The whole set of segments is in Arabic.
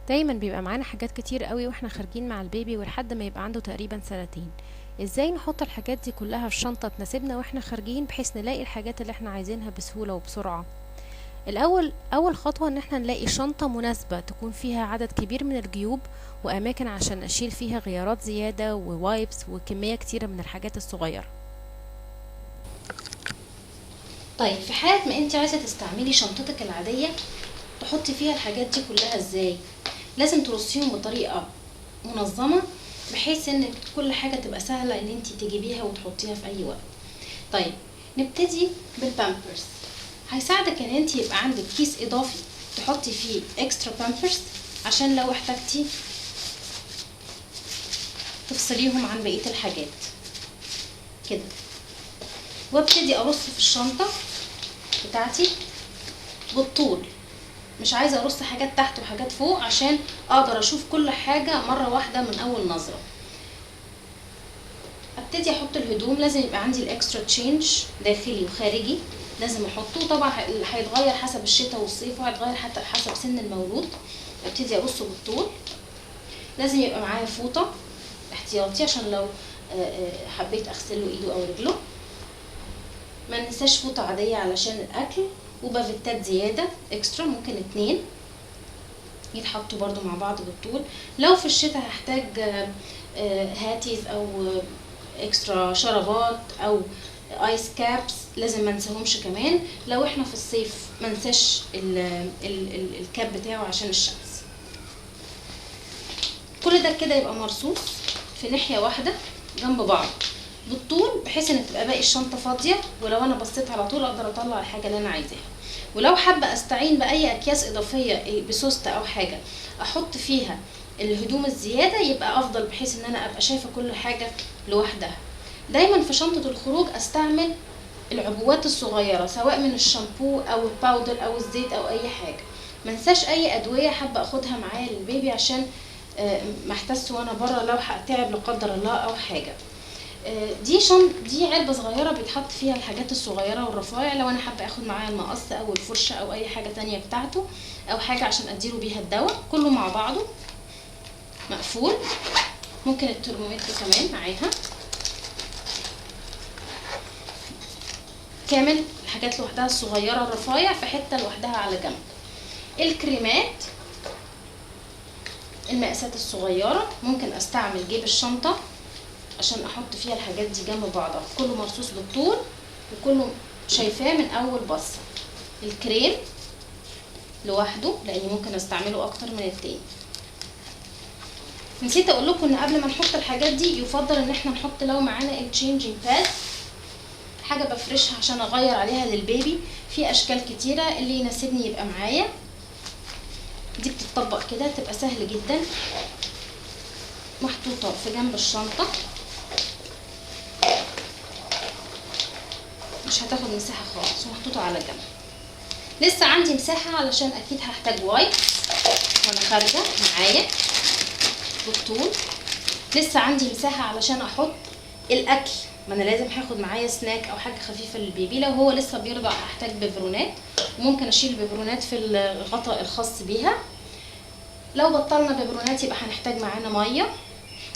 دايما بيبقى معانا حاجات كتير قوي واحنا خارجين مع البيبي ولحد ما يبقى عنده تقريبا سنتين. ازاي نحط الحاجات دي كلها في شنطة تناسبنا واحنا خارجين بحيث نلاقي الحاجات اللي احنا عايزينها بسهولة وبسرعة؟ اول خطوة ان احنا نلاقي شنطة مناسبة تكون فيها عدد كبير من الجيوب واماكن عشان اشيل فيها غيارات زيادة ووايبس وكمية كتيرة من الحاجات الصغيرة. طيب في حالة ما انت عايزة تستعملي شنطتك العادية تحطي فيها الحاجات دي كلها ازاي؟ لازم ترصيهم بطريقة منظمة بحيث ان كل حاجة تبقى سهلة ان انت تجيبيها وتحطيها في اي وقت. طيب نبتدي بالبامبرز. هيساعدك ان انت يبقى عندك كيس اضافي تحطي فيه اكسترا بامبرز عشان لو احتجتي تفصليهم عن بقية الحاجات كده. وابتدي ارص في الشنطة بتاعتي بالطول، مش عايزة ارص حاجات تحت وحاجات فوق عشان اقدر اشوف كل حاجة مرة واحدة من اول نظرة. ابتدي احط الهدوم، لازم يبقى عندي الاكسترا تشينج داخلي وخارجي لازم احطه، طبعا هيتغير حسب الشتاء والصيف وهيتغير حتى حسب سن المولود. ابتدي ارصه بالطول. لازم يبقى معايا فوطة احتياطي عشان لو حبيت اغسله ايده او رجله. ما ننساش فوطة عادية علشان الاكل، وبافيتات زيادة اكسترا ممكن 2 يتحطوا برضو مع بعض بالطول. لو في الشتاء هحتاج هاتيز او اكسترا شرابات او ايس كابس لازم ما ننساهمش كمان. لو احنا في الصيف ما ننساش الكاب بتاعه عشان الشمس. كل ده كده يبقى مرصوص في ناحية واحدة جنب بعض بالطول بحيث ان تبقى باقي الشنطة فاضية، ولو انا بصيت على طول اقدر اطلع الحاجة اللي انا عايزاها. ولو حابة استعين باي اكياس اضافية بسوستة او حاجة احط فيها الهدوم الزيادة يبقى افضل بحيث ان انا ابقى شايفة كل حاجة لوحدها. دايما في شنطة الخروج استعمل العبوات الصغيرة سواء من الشامبو او الباودر او الزيت او اي حاجة. منساش اي ادوية حابة اخدها معايا للبيبي عشان محتاس وانا بره لو تعب لا قدر الله او حاجة. دي علبة صغيرة بيتحط فيها الحاجات الصغيرة والرفايع، لو انا حابة اخد معايا المقص او الفرشة او اي حاجة تانية بتاعته او حاجة عشان اديله بيها الدواء كله مع بعضه مقفول. ممكن الترمومتر كمان معاها كامل، الحاجات لوحدها الصغيرة الرفايع في حتة لوحدها على جنب. الكريمات المقاسات الصغيرة ممكن استعمل جيب الشنطة عشان احط فيها الحاجات دي جنب بعضها، كله مرصوص بالطول وكله شايفاه من اول بصة. الكريم لوحده لاني ممكن استعمله اكتر من التاني. نسيت اقول لكم ان قبل ما نحط الحاجات دي يفضل ان احنا نحط لو معانا التشينجينج باد حاجة بفرشها عشان اغير عليها للبيبي في اشكال كتيرة اللي يناسبني يبقى معايا. دي بتطبق كده تبقى سهل جدا، محطوطة في جنب الشنطة مش هتاخد مساحة خالص ومحطوطة على جنب. لسه عندي مساحة علشان اكيد هحتاج وايبس وانا خارجة معايا بالطول. لسه عندي مساحة علشان احط الاكل، ما انا لازم هاخد معايا سناك او حاجة خفيفة للبيبي. لو هو لسه بيرضع هحتاج بيبرونات وممكن اشيل البيبرونات في الغطاء الخاص بيها. لو بطلنا بيبرونات يبقى هنحتاج معانا مية،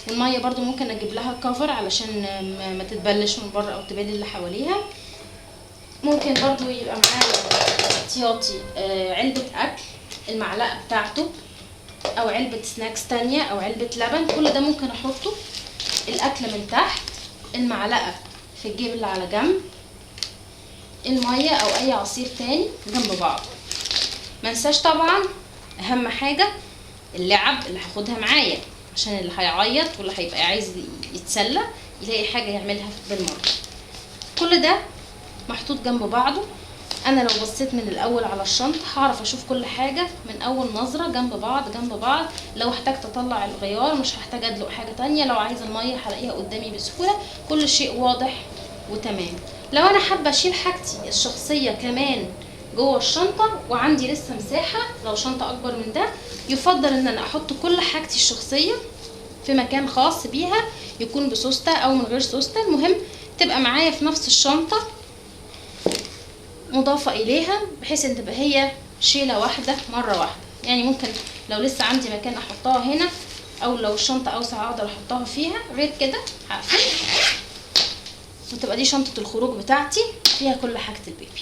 والمية برضو ممكن اجيب لها كفر علشان ما تتبلش من بره او تبل اللي حواليها. ممكن برضو يبقى معايا احتياطي علبة اكل المعلقة بتاعته او علبة سناكس تانية او علبة لبن، كل ده ممكن احطه. الاكل من تحت، المعلقة في الجيب اللي على جنب، المية او اي عصير تاني جنب بعض. منساش طبعا اهم حاجة اللعب اللي هاخدها معايا عشان اللي هيعيط واللي هيبقى عايز يتسلى يلاقي حاجة يعملها بالمرة. كل ده محطوط جنب بعضه. انا لو بصيت من الاول على الشنطة هعرف اشوف كل حاجة من اول نظرة جنب بعض جنب بعض. لو احتاجت اطلع الغيار مش هحتاج ادلق حاجة تانية، لو عايزة المية هلاقيها قدامي بسهولة. كل شيء واضح وتمام. لو انا حابة اشيل حاجتي الشخصية كمان جوه الشنطة وعندي لسه مساحة، لو شنطة اكبر من ده يفضل ان انا احط كل حاجتي الشخصية في مكان خاص بيها، يكون بسوستة او من غير سوستة، المهم تبقى معايا في نفس الشنطة مضافة اليها بحيث ان تبقى هي شيلة واحدة مرة واحدة. يعني ممكن لو لسه عندي مكان احطها هنا، او لو الشنطه اوسع اقدر احطها فيها. غير كده هقفل وتبقى دي شنطه الخروج بتاعتي فيها كل حاجه البيبي.